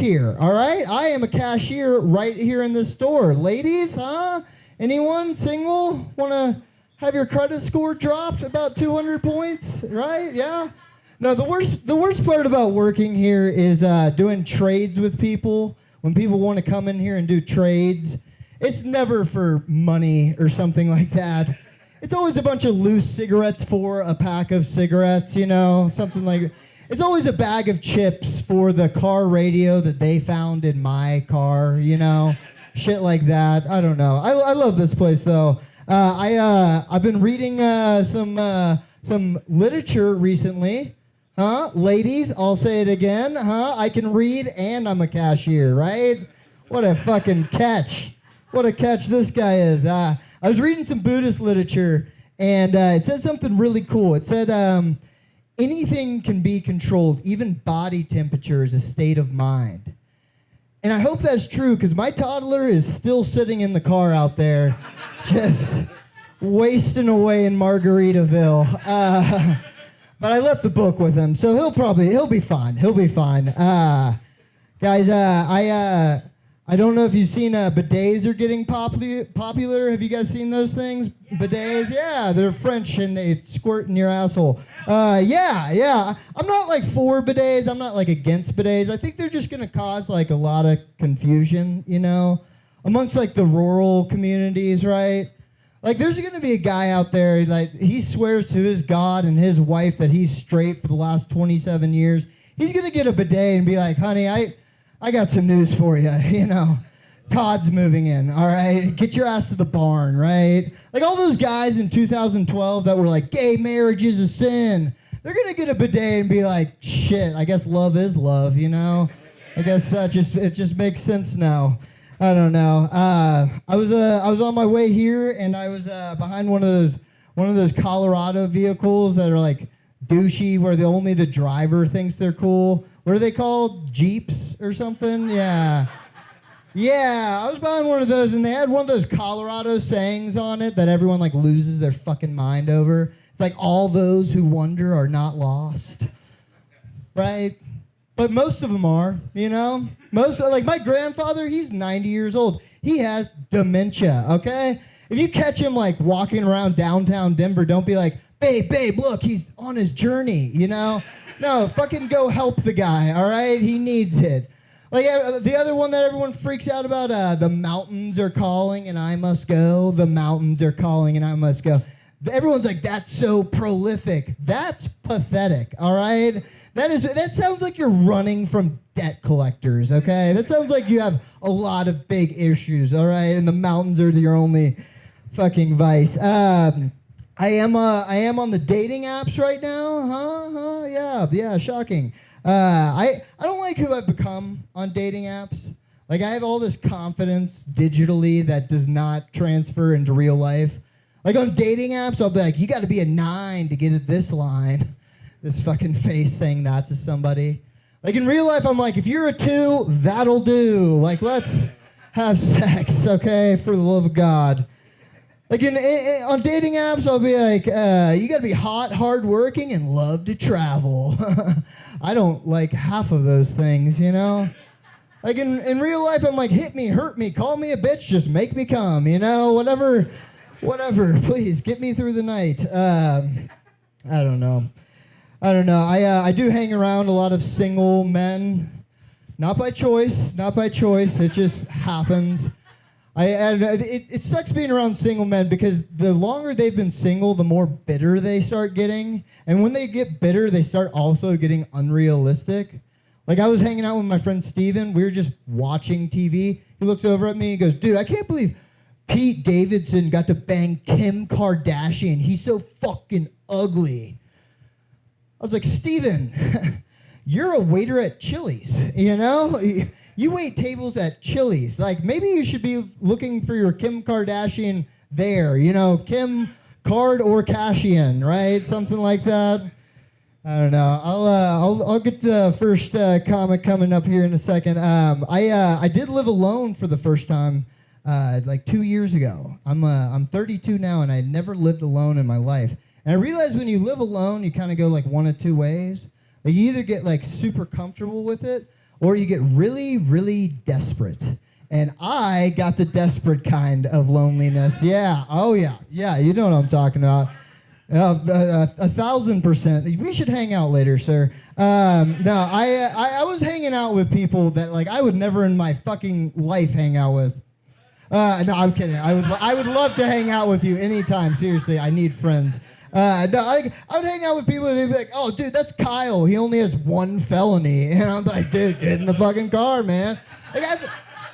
here, all right? I am a cashier right here in this store. Ladies, huh? Anyone single? Want to have your credit score dropped about 200 points, right? Yeah? No, the worst part about working here is doing trades with people. When people want to come in here and do trades, it's never for money or something like that. It's always a bunch of loose cigarettes for a pack of cigarettes, you know, something like. It's always a bag of chips for the car radio that they found in my car, you know, shit like that. I don't know. I love this place though. I've been reading some literature recently. Huh? Ladies, I'll say it again. Huh? I can read and I'm a cashier, right? What a fucking catch. What a catch this guy is. I was reading some Buddhist literature and it said something really cool. It said anything can be controlled, even body temperature is a state of mind. And I hope that's true because my toddler is still sitting in the car out there just wasting away in Margaritaville. But I left the book with him, so he'll be fine. He'll be fine. Guys, I don't know if you've seen bidets are getting popular. Have you guys seen those things? Bidets? Yeah, they're French and they squirt in your asshole. Yeah. I'm not like for bidets. I'm not like against bidets. I think they're just gonna cause like a lot of confusion, you know, amongst like the rural communities, right? Like, there's going to be a guy out there, like, he swears to his God and his wife that he's straight for the last 27 years. He's going to get a bidet and be like, honey, I got some news for you, you know. Todd's moving in, all right? Get your ass to the barn, right? Like, all those guys in 2012 that were like, gay marriage is a sin. They're going to get a bidet and be like, shit, I guess love is love, you know? I guess it just makes sense now. I don't know. I was on my way here, and I was behind one of those Colorado vehicles that are like douchey, where only the driver thinks they're cool. What are they called? Jeeps or something? Yeah. Yeah, I was behind one of those, and they had one of those Colorado sayings on it that everyone like loses their fucking mind over. It's like, all those who wander are not lost, right? But most of them are, you know? Like my grandfather, he's 90 years old. He has dementia, okay? If you catch him like walking around downtown Denver, don't be like, babe, look, he's on his journey, you know? No, fucking go help the guy, all right? He needs it. Like the other one that everyone freaks out about, the mountains are calling and I must go. The mountains are calling and I must go. Everyone's like, that's so prolific. That's pathetic, all right? That sounds like you're running from debt collectors, okay? That sounds like you have a lot of big issues, all right? And the mountains are your only fucking vice. I am on the dating apps right now, yeah, shocking. I don't like who I've become on dating apps. Like, I have all this confidence digitally that does not transfer into real life. Like, on dating apps, I'll be like, you got to be a 9 to get at this line. This fucking face saying that to somebody. Like, in real life, I'm like, if you're a 2, that'll do. Like, let's have sex, okay, for the love of God. Like, on dating apps, I'll be like, you gotta be hot, hardworking, and love to travel. I don't like half of those things, you know? Like, in real life, I'm like, hit me, hurt me, call me a bitch, just make me come, you know? Whatever, please, get me through the night. I don't know. I do hang around a lot of single men. Not by choice. It just happens. It sucks being around single men because the longer they've been single, the more bitter they start getting. And when they get bitter, they start also getting unrealistic. Like, I was hanging out with my friend Steven. We were just watching TV. He looks over at me and goes, dude, I can't believe Pete Davidson got to bang Kim Kardashian. He's so fucking ugly. I was like, Steven, you're a waiter at Chili's, you know? You wait tables at Chili's. Like, maybe you should be looking for your Kim Kardashian there, you know, Kim Card or Cashian, right? Something like that. I don't know. I'll get the first comic coming up here in a second. I did live alone for the first time like 2 years ago. I'm 32 now, and I never lived alone in my life. And I realized when you live alone, you kind of go like one of two ways. Like, you either get like super comfortable with it, or you get really, really desperate. And I got the desperate kind of loneliness. Yeah. Oh, yeah. Yeah, you know what I'm talking about. 1,000%. We should hang out later, sir. No, I was hanging out with people that like I would never in my fucking life hang out with. No, I'm kidding. I would love to hang out with you anytime. Seriously, I need friends. No, I would hang out with people and they'd be like, "Oh, dude, that's Kyle. He only has one felony," and I'm like, "Dude, get in the fucking car, man." Like,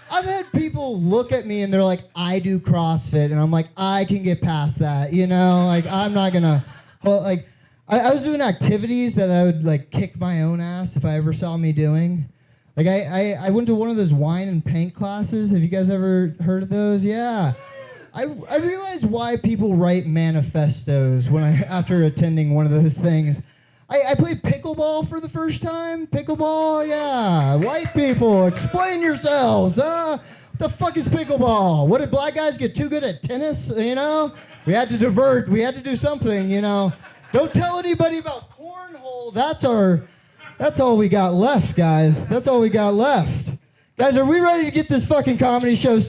I've had people look at me and they're like, "I do CrossFit," and I'm like, "I can get past that," you know? Like, I'm not gonna, well, like, I was doing activities that I would like kick my own ass if I ever saw me doing. Like, I went to one of those wine and paint classes. Have you guys ever heard of those? Yeah. I realized why people write manifestos after attending one of those things. I played pickleball for the first time. Pickleball, yeah. White people, explain yourselves. What the fuck is pickleball? What did black guys get too good at tennis? You know, we had to divert. We had to do something. You know, don't tell anybody about cornhole. That's all we got left, guys. That's all we got left. Guys, are we ready to get this fucking comedy show